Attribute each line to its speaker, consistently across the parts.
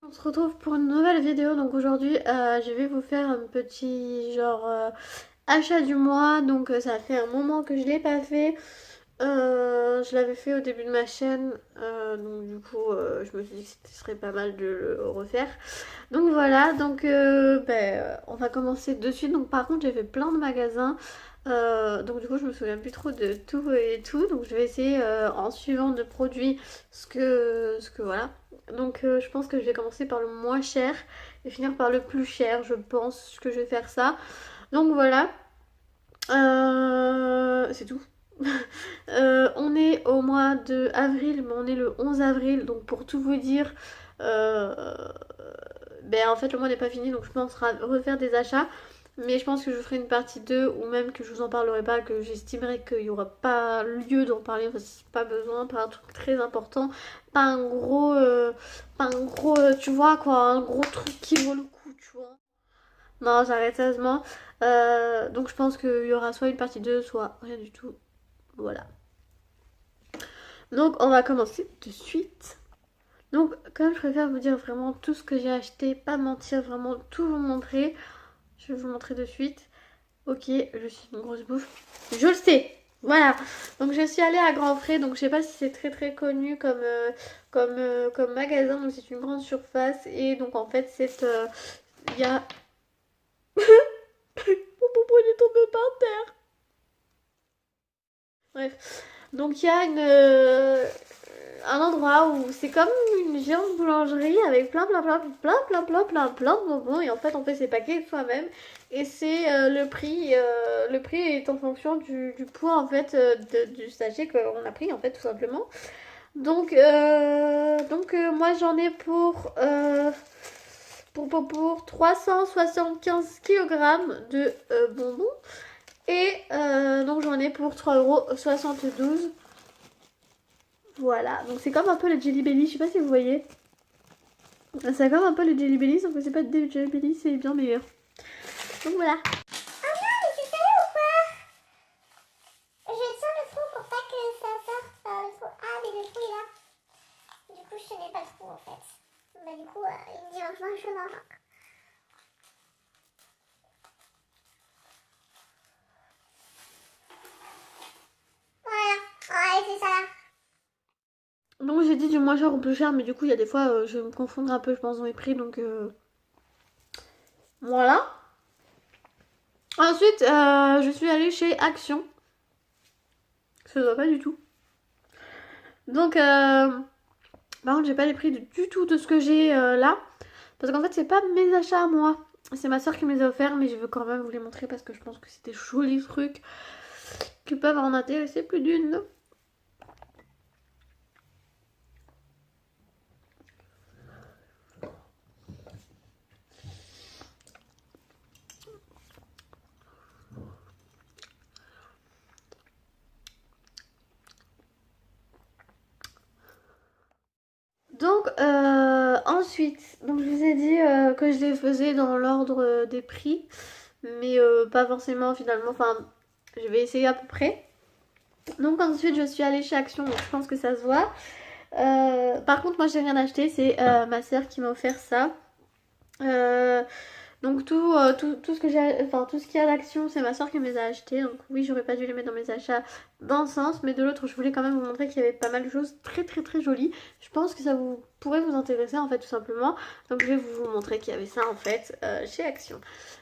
Speaker 1: On se retrouve pour une nouvelle vidéo. Donc aujourd'hui je vais vous faire un petit genre achat du mois. Donc ça fait un moment que je l'ai pas fait. Je l'avais fait au début de ma chaîne, donc du coup je me suis dit que ce serait pas mal de le refaire. Donc voilà, donc on va commencer de suite. Donc par contre j'ai fait plein de magasins, donc du coup je me souviens plus trop de tout et tout. Donc je vais essayer en suivant de produits ce que voilà. Donc je pense que je vais commencer par le moins cher et finir par le plus cher. Je pense que je vais faire ça. Donc voilà. C'est tout. On est au mois de avril, mais on est le 11 avril, donc pour tout vous dire, euh, en fait le mois n'est pas fini, donc je pense refaire des achats. Mais je pense que je ferai une partie 2 ou même que je vous en parlerai pas, que j'estimerai qu'il n'y aura pas lieu d'en parler, parce que c'est pas besoin, pas un truc très important, pas un gros, tu vois quoi, un gros truc qui vaut le coup, tu vois. Non, j'arrête sérieusement. Donc je pense qu'il y aura soit une partie 2 soit rien du tout. Voilà. Donc on va commencer de suite. Donc comme je préfère vous dire vraiment tout ce que j'ai acheté, pas mentir, vraiment tout vous montrer. Je vais vous montrer de suite. Ok, je suis une grosse bouffe. Je le sais. Voilà. Donc je suis allée à Grand Frais. Donc je sais pas si c'est très très connu comme magasin. Donc c'est une grande surface. Et donc en fait il y a... Mon popo il est tombé par terre. Bref. Donc il y a un endroit où c'est comme une géante boulangerie avec plein de bonbons et en fait on fait ses paquets soi-même et c'est le prix est en fonction du poids en fait du sachet qu'on a pris en fait tout simplement. Moi j'en ai pour 375 kg de bonbons et donc j'en ai pour 3,72 €. Voilà, donc c'est comme un peu le Jelly Belly, je sais pas si vous voyez. C'est comme un peu le Jelly Belly, sauf que c'est pas des Jelly Belly, c'est bien meilleur. Donc voilà.
Speaker 2: Je tiens le trou pour pas que ça sorte. Le trou. Ah, mais le trou est là. Du coup, je tenais pas le trou en fait. Bah, du coup, il me dit enfin, je mange. Voilà. Ouais, c'est ça là.
Speaker 1: Donc j'ai dit du moins cher au plus cher, mais du coup il y a des fois je vais me confondre un peu je pense dans les prix, donc voilà. Ensuite je suis allée chez Action. Ça ne va pas du tout. Donc par contre j'ai pas les prix du tout de ce que j'ai là. Parce qu'en fait c'est pas mes achats à moi. C'est ma soeur qui me les a offerts, mais je veux quand même vous les montrer parce que je pense que c'est des jolis trucs qui peuvent en intéresser plus d'une. Donc ensuite, donc je vous ai dit que je les faisais dans l'ordre des prix, mais pas forcément finalement, enfin je vais essayer à peu près. Donc ensuite je suis allée chez Action, donc je pense que ça se voit. Par contre moi j'ai rien acheté, c'est ma soeur qui m'a offert ça. Euh, donc tout ce que j'ai, enfin tout ce qu'il y a d'Action, c'est ma soeur qui me les a achetés. Donc oui, j'aurais pas dû les mettre dans mes achats d'un sens, mais de l'autre, je voulais quand même vous montrer qu'il y avait pas mal de choses très très très jolies. Je pense que ça vous pourrait vous intéresser en fait tout simplement. Donc je vais vous montrer qu'il y avait ça en fait chez Action.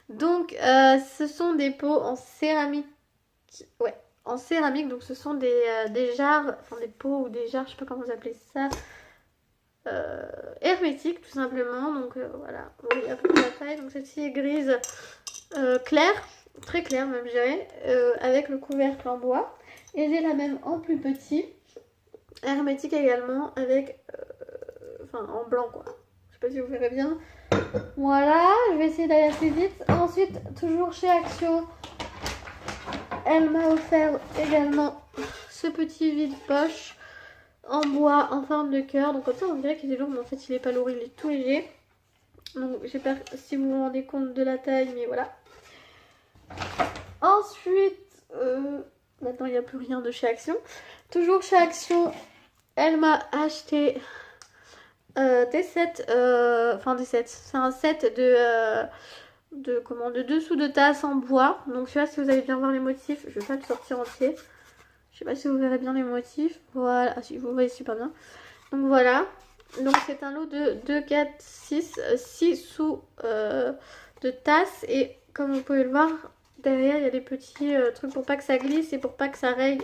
Speaker 1: Donc ce sont des pots en céramique, ouais, en céramique. Donc ce sont des jarres, enfin des pots ou des jarres, je sais pas comment vous appelez ça. Hermétique tout simplement, donc voilà, vous voyez à peu près la taille. Donc celle-ci est grise claire, très claire même je dirais, avec le couvercle en bois, et j'ai la même en plus petit, hermétique également, avec enfin en blanc quoi, je sais pas si vous verrez bien. Voilà, je vais essayer d'aller assez vite. Ensuite, toujours chez Action, elle m'a offert également ce petit vide-poche en bois en forme de cœur. Donc comme ça on dirait qu'il est lourd, mais en fait il est pas lourd, il est tout léger. Donc j'espère si vous vous rendez compte de la taille, mais voilà. Ensuite, maintenant il n'y a plus rien de chez Action. Toujours chez Action, elle m'a acheté des sets, enfin des sets, c'est un set de dessous de tasse en bois. Donc je sais pas si vous allez bien voir les motifs, je vais pas le sortir entier. Je sais pas si vous verrez bien les motifs. Voilà, ah, si vous voyez super bien. Donc voilà. Donc c'est un lot de 2, 4, 6 sous de tasses. Et comme vous pouvez le voir, derrière il y a des petits trucs pour pas que ça glisse et pour pas que ça raye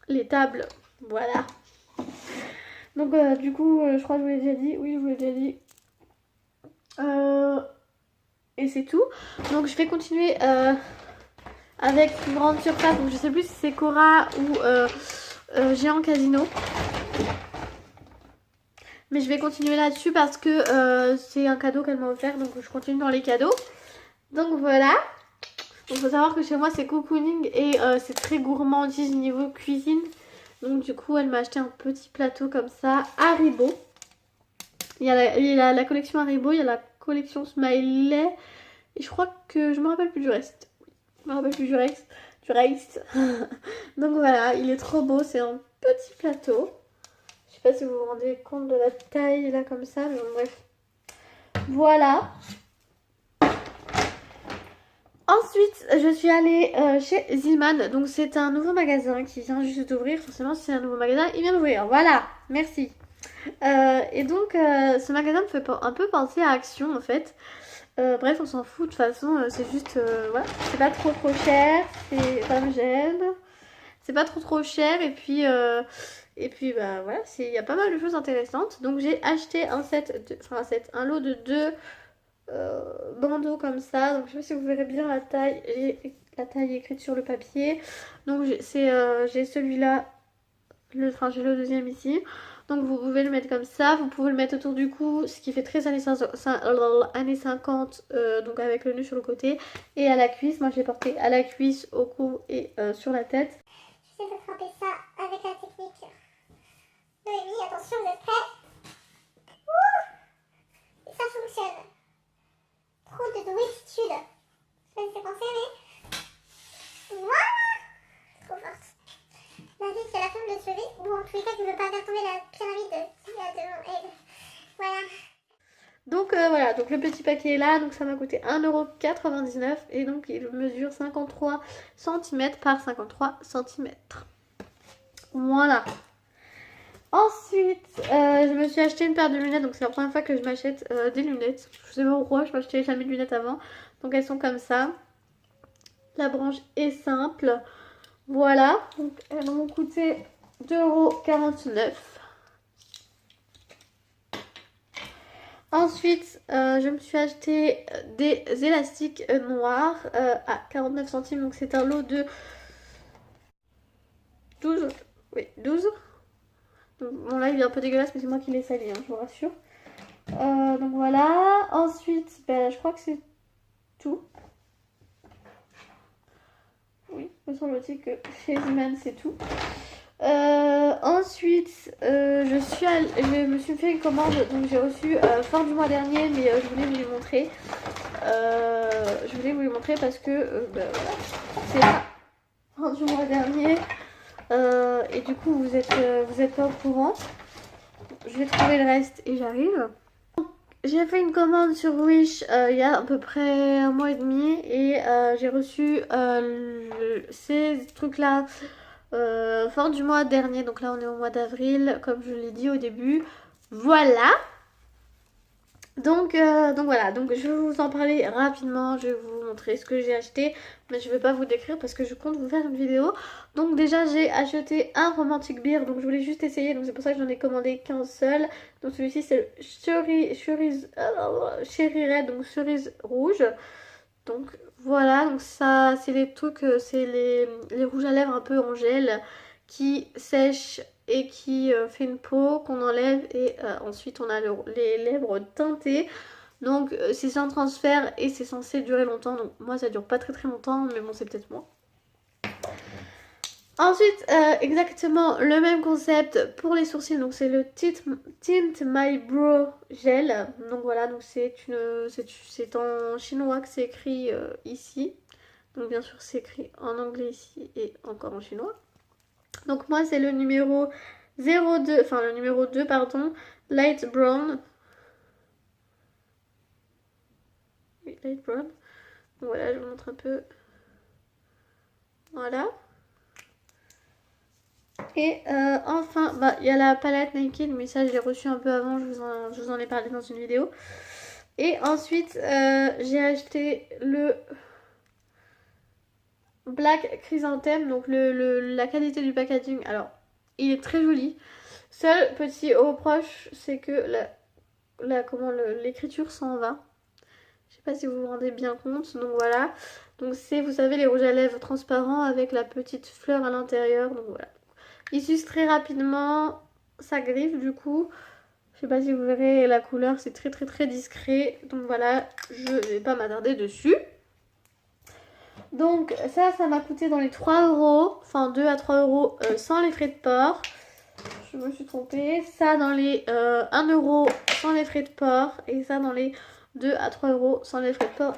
Speaker 1: les tables. Voilà. Donc du coup, je crois que je vous l'ai déjà dit. Oui, je vous l'ai déjà dit. Et c'est tout. Donc je vais continuer avec une grande surface. Donc je sais plus si c'est Cora ou Géant Casino. Mais je vais continuer là-dessus parce que c'est un cadeau qu'elle m'a offert. Donc je continue dans les cadeaux. Donc voilà. Donc faut savoir que chez moi c'est cocooning et c'est très gourmandise niveau cuisine. Donc du coup elle m'a acheté un petit plateau comme ça, Haribo. Il y a la collection Haribo, il y a la collection Smiley. Et je crois que je me rappelle plus du reste. Je me rappelle plus du reste. Donc voilà, il est trop beau, c'est un petit plateau. Je sais pas si vous vous rendez compte de la taille là comme ça, mais bon, bref. Voilà. Ensuite, je suis allée chez Zillman. Donc c'est un nouveau magasin qui vient juste d'ouvrir. Forcément, si c'est un nouveau magasin, il vient d'ouvrir. Voilà, merci. Et donc, ce magasin me fait un peu penser à Action en fait. Bref, on s'en fout, de toute façon, c'est juste, voilà, c'est pas trop cher, ça me gêne, c'est pas trop cher, et puis bah voilà, il y a pas mal de choses intéressantes. Donc j'ai acheté un lot de 2 bandeaux comme ça, donc je sais pas si vous verrez bien la taille, la taille écrite sur le papier. Donc j'ai celui-là, j'ai le deuxième ici. Donc vous pouvez le mettre comme ça, vous pouvez le mettre autour du cou, ce qui fait très années 50, donc avec le nœud sur le côté. Et à la cuisse, moi je l'ai porté à la cuisse, au cou et sur la tête.
Speaker 2: J'essaie de frapper ça avec la technique de Amy. Attention, vous êtes prêts? Et ça fonctionne. Trop de douitude. Je vais laisser penser, mais... Voilà. Trop forte. La vie qui a la forme de se lever, ou en tous les cas qui ne veut pas faire tomber la pyramide qu'il y a devant elle. Voilà.
Speaker 1: Donc voilà, donc le petit paquet est là, donc ça m'a coûté 1,99 € et donc il mesure 53 cm par 53 cm. Voilà. Ensuite, je me suis acheté une paire de lunettes, donc c'est la première fois que je m'achète des lunettes. Je sais pas pourquoi, je m'achetais jamais de lunettes avant. Donc elles sont comme ça. La branche est simple. Voilà, donc elles m'ont coûté 2,49 €. Ensuite, je me suis acheté des élastiques noirs à 49 centimes. Donc c'est un lot de 12. Oui, 12. Donc, bon là il est un peu dégueulasse mais c'est moi qui l'ai sali, hein, je vous rassure. Donc voilà. Ensuite, ben, je crois que c'est tout. Oui, me semble-t-il que chez Zillman c'est tout. Ensuite, je me suis fait une commande, donc j'ai reçu fin du mois dernier, mais je voulais vous les montrer. Parce que bah, voilà, c'est la fin du mois dernier et du coup vous êtes pas au courant. Je vais trouver le reste et j'arrive. J'ai fait une commande sur Wish il y a à peu près un mois et demi et j'ai reçu ces trucs là fin du mois dernier. Donc là on est au mois d'avril comme je l'ai dit au début. Voilà. Donc voilà, donc je vais vous en parler rapidement, je vais vous montrer ce que j'ai acheté, mais je ne vais pas vous décrire parce que je compte vous faire une vidéo. Donc déjà j'ai acheté un Romantic Beer, donc je voulais juste essayer, donc c'est pour ça que j'en ai commandé qu'un seul. Donc celui-ci c'est le Cherry Red, donc cerise rouge. Donc voilà, donc ça c'est les trucs, c'est les rouges à lèvres un peu en gel qui sèchent et qui fait une peau qu'on enlève et ensuite on a les lèvres teintées. Donc c'est sans transfert et c'est censé durer longtemps. Donc moi ça dure pas très longtemps mais bon c'est peut-être moi. Ensuite exactement le même concept pour les sourcils. Donc c'est le Tint My Brow Gel. Donc voilà, donc c'est en chinois que c'est écrit ici. Donc bien sûr c'est écrit en anglais ici et encore en chinois. Donc moi c'est le numéro 02, enfin le numéro 2 pardon, Light Brown. Oui, Light Brown. Donc voilà, je vous montre un peu. Voilà. Et enfin, bah il y a la palette Naked, mais ça je l'ai reçue un peu avant, je vous en ai parlé dans une vidéo. Et ensuite j'ai acheté le Black Chrysanthème, donc la qualité du packaging, alors il est très joli. Seul petit reproche, c'est que l'écriture s'en va. Je sais pas si vous vous rendez bien compte, donc voilà. Donc c'est, vous savez, les rouges à lèvres transparents avec la petite fleur à l'intérieur, donc voilà. Il s'use très rapidement, ça griffe du coup. Je sais pas si vous verrez la couleur, c'est très très très discret. Donc voilà, je vais pas m'attarder dessus. Donc ça m'a coûté dans les 3 euros, enfin 2 à 3 euros sans les frais de port. Je me suis trompée. Ça dans les 1 euro sans les frais de port. Et ça dans les 2 à 3 euros sans les frais de port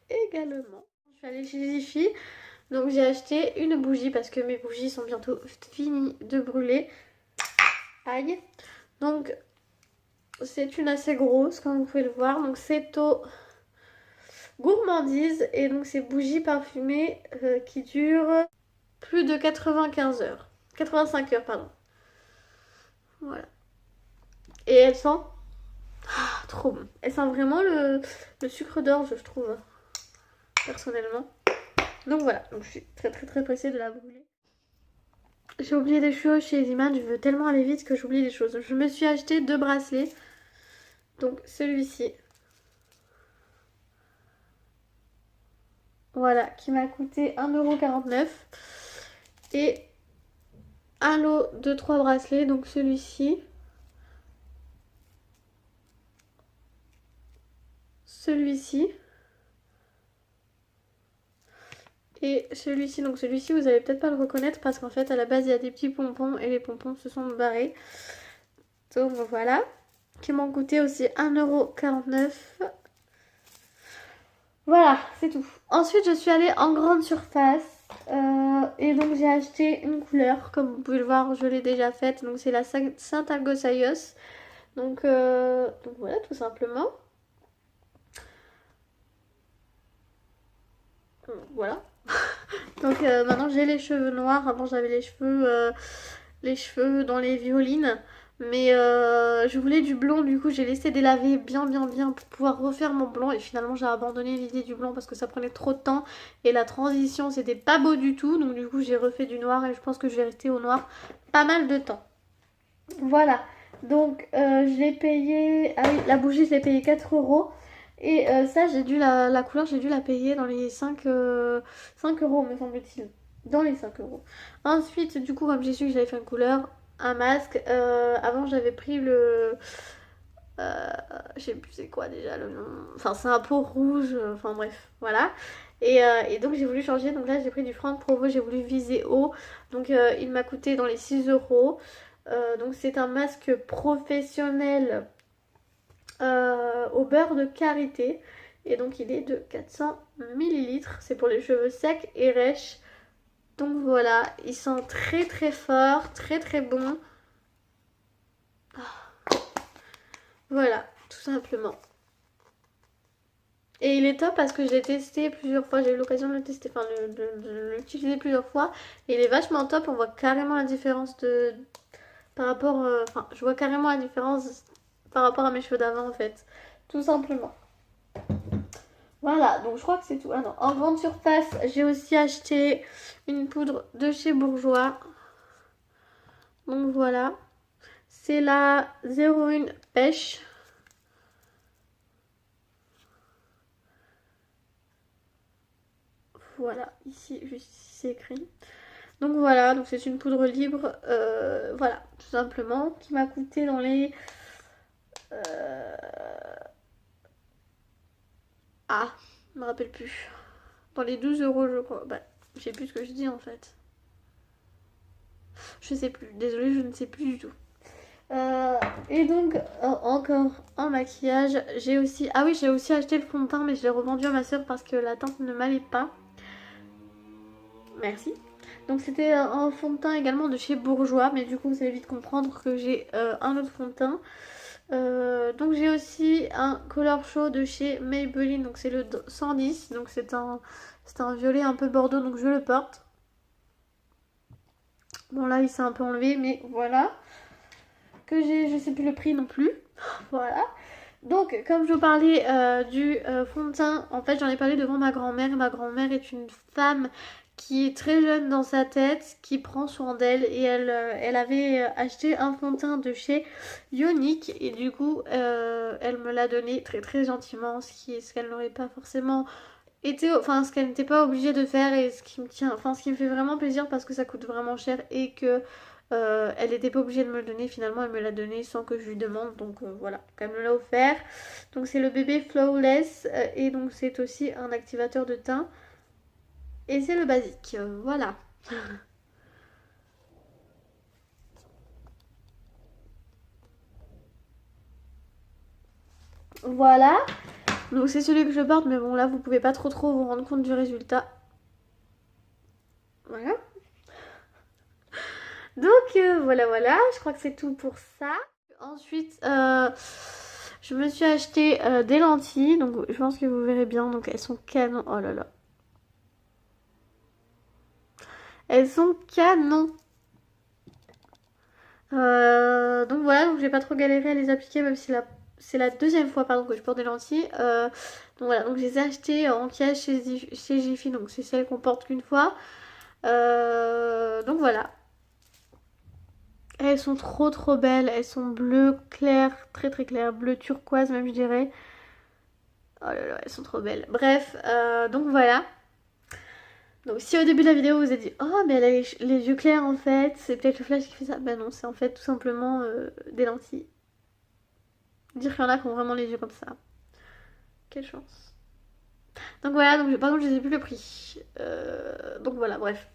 Speaker 1: également. Je suis allée chez Jiffy. Donc j'ai acheté une bougie parce que mes bougies sont bientôt finies de brûler. Aïe. Donc c'est une assez grosse comme vous pouvez le voir. Donc c'est au Gourmandise. Et donc c'est bougies parfumées qui durent plus de 95 heures. 85 heures pardon. Voilà. Et elles sentent trop bon. Elle sent vraiment le sucre d'orge, je trouve, personnellement. Donc voilà, donc je suis très très très pressée de la brûler. J'ai oublié des choses chez Easyman, je veux tellement aller vite que j'oublie des choses. Je me suis acheté 2 bracelets. Donc celui-ci. Voilà, qui m'a coûté 1,49 €. Et un lot de 3 bracelets, donc celui-ci. Celui-ci. Et celui-ci, donc celui-ci vous allez peut-être pas le reconnaître parce qu'en fait à la base il y a des petits pompons et les pompons se sont barrés. Donc voilà, qui m'ont coûté aussi 1,49 €. Voilà, c'est tout. Ensuite je suis allée en grande surface et donc j'ai acheté une couleur, comme vous pouvez le voir je l'ai déjà faite, donc c'est la Saint Argosaios. Donc voilà tout simplement. Voilà. Donc maintenant j'ai les cheveux noirs. Avant j'avais les cheveux dans les violines. Mais je voulais du blond, du coup j'ai laissé délaver bien pour pouvoir refaire mon blond. Et finalement j'ai abandonné l'idée du blond parce que ça prenait trop de temps. Et la transition c'était pas beau du tout. Donc du coup j'ai refait du noir et je pense que je vais rester au noir pas mal de temps. Voilà. Donc je l'ai payé... Ah oui, la bougie je l'ai payé 4 euros. Et ça, j'ai dû la couleur, j'ai dû la payer dans les 5 euros, me semble-t-il. Dans les 5 euros. Ensuite, du coup, comme j'ai su que j'avais fait une couleur, un masque. Avant, j'avais pris le... je sais plus c'est quoi déjà le nom. Enfin, c'est un pot rouge. Enfin, bref, voilà. Et donc, j'ai voulu changer. Donc là, j'ai pris du Franck Provo. J'ai voulu viser haut. Donc, il m'a coûté dans les 6 euros. Donc, c'est un masque professionnel au beurre de karité. Et donc il est de 400 ml. C'est pour les cheveux secs et rêches. Donc voilà, il sent très très fort, très très bon. Voilà, tout simplement. Et il est top parce que je l'ai testé plusieurs fois, j'ai eu l'occasion de le tester, enfin de l'utiliser plusieurs fois. Et il est vachement top, on voit carrément la différence par rapport... Enfin, je vois carrément la différence par rapport à mes cheveux d'avant en fait. Tout simplement. Voilà, donc je crois que c'est tout. Ah non, en grande surface, j'ai aussi acheté une poudre de chez Bourjois. Donc voilà. C'est la 01 Pêche. Voilà, ici, juste ici, c'est écrit. Donc voilà, donc c'est une poudre libre, voilà, tout simplement, qui m'a coûté dans les... Ah, je me rappelle plus. Dans les 12 euros, je crois. Bah, je sais plus ce que je dis en fait. Je sais plus, désolée, je ne sais plus du tout. Et donc, encore en maquillage, j'ai aussi... Ah oui, j'ai aussi acheté le fond de teint, mais je l'ai revendu à ma soeur parce que la teinte ne m'allait pas. Merci. Donc c'était un fond de teint également de chez Bourjois, mais du coup vous allez vite comprendre que j'ai un autre fond de teint. Donc j'ai aussi un Color Show de chez Maybelline, donc c'est le 110, donc c'est un violet un peu bordeaux, donc je le porte. Bon là il s'est un peu enlevé, mais voilà. Que j'ai, je sais plus le prix non plus. Voilà. Donc comme je vous parlais du fond de teint, en fait j'en ai parlé devant ma grand-mère. Ma grand-mère est une femme qui est très jeune dans sa tête, qui prend soin d'elle, et elle avait acheté un fond de teint de chez Ionic, et du coup elle me l'a donné très très gentiment, ce qu'elle n'aurait pas forcément été, enfin ce qu'elle n'était pas obligée de faire, et ce qui me tient, enfin ce qui me fait vraiment plaisir parce que ça coûte vraiment cher et que elle n'était pas obligée de me le donner, finalement elle me l'a donné sans que je lui demande, donc voilà, elle me l'a offert. Donc c'est le bébé Flawless, et donc c'est aussi un activateur de teint. Et c'est le basique, voilà. Voilà. Donc c'est celui que je porte, mais bon là vous pouvez pas trop vous rendre compte du résultat. Voilà. Donc voilà, je crois que c'est tout pour ça. Ensuite, je me suis acheté des lentilles, donc je pense que vous verrez bien, donc elles sont canon. Oh là là. Elles sont canon. Donc voilà, donc j'ai pas trop galéré à les appliquer, même si c'est la deuxième fois pardon, que je porte des lentilles. Donc voilà, donc je les ai achetées en cash chez Jiffy, donc c'est celles qu'on porte qu'une fois. Donc voilà. Elles sont trop belles, elles sont bleues claires, très claires, bleu turquoise même je dirais. Oh là là, elles sont trop belles. Bref, donc voilà. Donc si au début de la vidéo vous vous êtes dit oh mais elle a les yeux clairs en fait, c'est peut-être le flash qui fait ça. Ben non, c'est en fait tout simplement des lentilles. Dire qu'il y en a qui ont vraiment les yeux comme ça. Quelle chance. Donc voilà, donc par contre je sais plus le prix. Donc voilà, bref.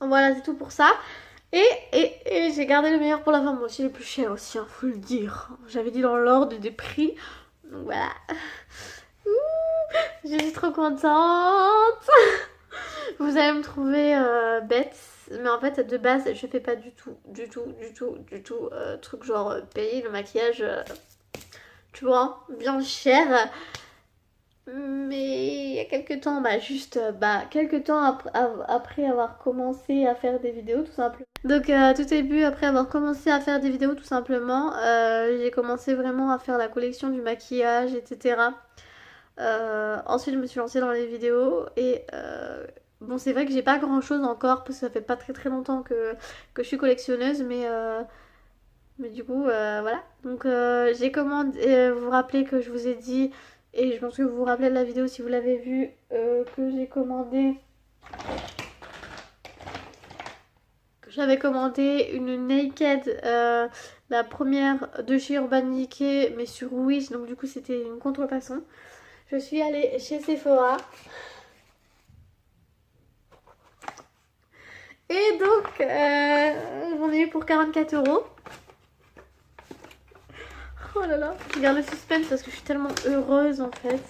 Speaker 1: Voilà, c'est tout pour ça. Et j'ai gardé le meilleur pour la fin, moi aussi le plus cher aussi, hein, faut le dire. J'avais dit dans l'ordre des prix. Donc voilà. Je suis trop contente. Vous allez me trouver bête, mais en fait de base je fais pas du tout truc genre payer le maquillage, tu vois, bien cher. Mais il y a quelques temps, quelques temps après avoir commencé à faire des vidéos tout simplement. Donc tout début, après avoir commencé à faire des vidéos tout simplement, j'ai commencé vraiment à faire la collection du maquillage, etc. Ensuite je me suis lancée dans les vidéos et bon c'est vrai que j'ai pas grand chose encore parce que ça fait pas très longtemps que je suis collectionneuse, mais du coup voilà. Donc j'ai commandé, vous vous rappelez que je vous ai dit, et je pense que vous vous rappelez de la vidéo si vous l'avez vue, que j'avais commandé une Naked, la première de chez Urban Decay, mais sur Wish, donc du coup c'était une contrefaçon. Je suis allée chez Sephora. Et donc, j'en ai eu pour 44 €. Oh là là, je garde le suspense parce que je suis tellement heureuse en fait.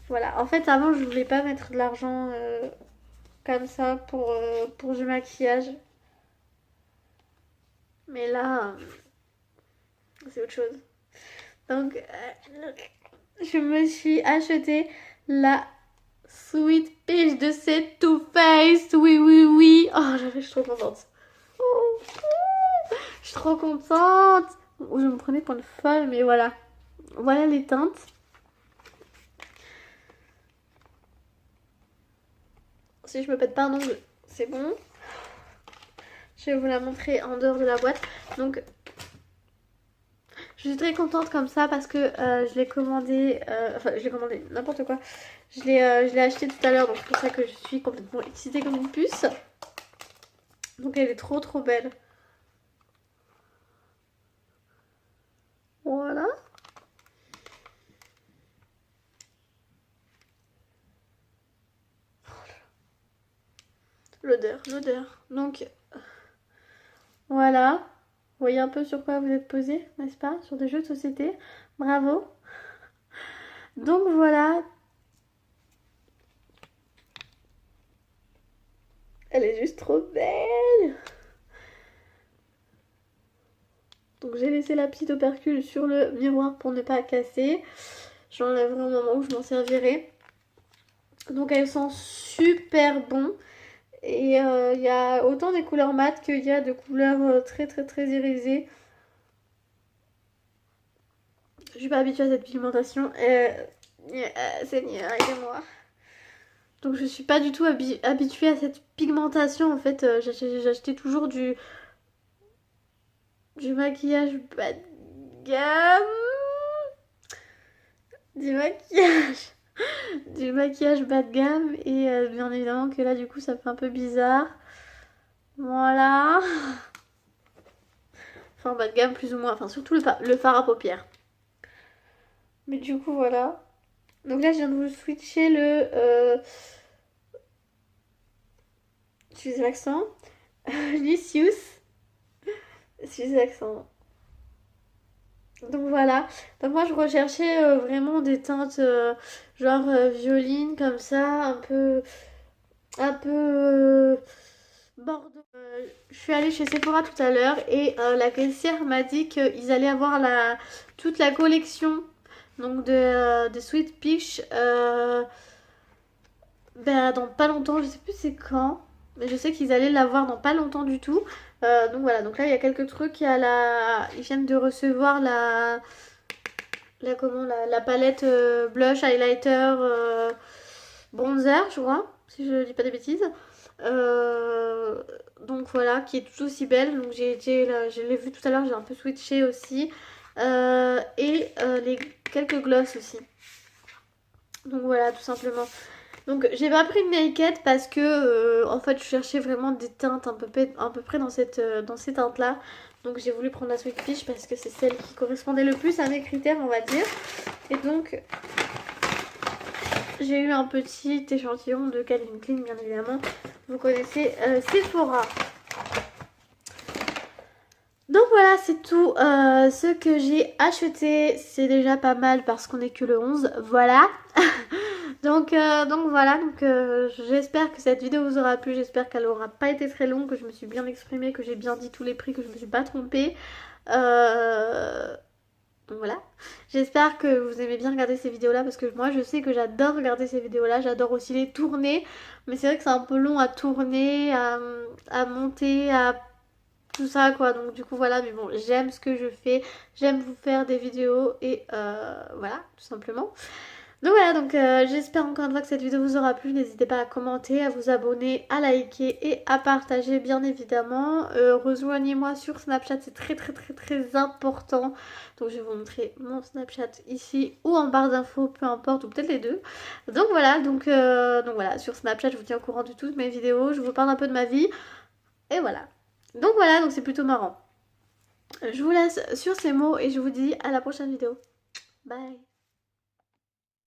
Speaker 1: Voilà, en fait avant je voulais pas mettre de l'argent comme ça pour du maquillage. Mais là, c'est autre chose. Donc, je me suis acheté la Sweet Peach de cette Too Faced. Oui. Oh, je suis trop contente. Oh, je suis trop contente. Je me prenais pour une folle, mais voilà. Voilà les teintes. Si je me pète pas un ongle, c'est bon. Je vais vous la montrer en dehors de la boîte. Donc, je suis très contente comme ça parce que je l'ai commandé, n'importe quoi. Je l'ai acheté tout à l'heure, donc c'est pour ça que je suis complètement excitée comme une puce. Donc elle est trop belle. Voilà. L'odeur. Donc voilà. Vous voyez un peu sur quoi vous êtes posé, n'est-ce pas? Sur des jeux de société. Bravo. Donc voilà. Elle est juste trop belle. Donc j'ai laissé la petite opercule sur le miroir pour ne pas casser. J'enlèverai au moment où je m'en servirai. Donc elles sont super bon. Et il y a autant des couleurs mates qu'il y a de couleurs très très très irisées. Je suis pas habituée à cette pigmentation. Seigneur, aidez-moi. Donc je suis pas du tout habituée à cette pigmentation. En fait, j'achetais toujours du maquillage bas de gamme. Du maquillage. Du maquillage bas de gamme. Et bien évidemment que là, du coup, ça fait un peu bizarre. Voilà. Enfin, bas de gamme plus ou moins. Enfin, surtout le fard à paupières. Mais du coup, voilà. Donc là, je viens de vous switcher le... excusez l'accent. Lucius. Excusez l'accent. Donc voilà. Donc moi, je recherchais vraiment des teintes genre violine, comme ça. Un peu bordeaux. Je suis allée chez Sephora tout à l'heure et la caissière m'a dit qu'ils allaient avoir toute la collection donc de Sweet Peach dans pas longtemps, je sais plus c'est quand, mais je sais qu'ils allaient l'avoir dans pas longtemps du tout. Donc voilà, donc là il y a quelques trucs, ils viennent de recevoir la palette blush, highlighter, bronzer, je crois, si je dis pas de bêtises. Donc voilà, qui est tout aussi belle. Donc je l'ai vu tout à l'heure, j'ai un peu switché aussi. Quelques glosses aussi. Donc voilà, tout simplement. Donc j'ai pas pris de Naked parce que en fait je cherchais vraiment des teintes à peu près dans ces teintes là. Donc j'ai voulu prendre la Sweet Peach parce que c'est celle qui correspondait le plus à mes critères, on va dire. Et donc j'ai eu un petit échantillon de Calvin Klein, bien évidemment. Vous connaissez Sephora. Donc voilà, c'est tout ce que j'ai acheté. C'est déjà pas mal parce qu'on est que le 11. Voilà. donc voilà, j'espère que cette vidéo vous aura plu. J'espère qu'elle aura pas été très longue, que je me suis bien exprimée, que j'ai bien dit tous les prix, que je me suis pas trompée. Donc voilà, j'espère que vous aimez bien regarder ces vidéos là parce que moi je sais que j'adore regarder ces vidéos là, j'adore aussi les tourner, mais c'est vrai que c'est un peu long à tourner, à monter, à tout ça quoi, donc du coup voilà, mais bon, j'aime ce que je fais, j'aime vous faire des vidéos et voilà, tout simplement. Donc voilà, j'espère encore une fois que cette vidéo vous aura plu. N'hésitez pas à commenter, à vous abonner, à liker et à partager bien évidemment. Rejoignez-moi sur Snapchat, c'est très très très très important. Donc je vais vous montrer mon Snapchat ici ou en barre d'infos, peu importe, ou peut-être les deux. Donc voilà, sur Snapchat je vous tiens au courant de toutes mes vidéos, je vous parle un peu de ma vie. Et voilà. Donc voilà, donc c'est plutôt marrant. Je vous laisse sur ces mots et je vous dis à la prochaine vidéo. Bye.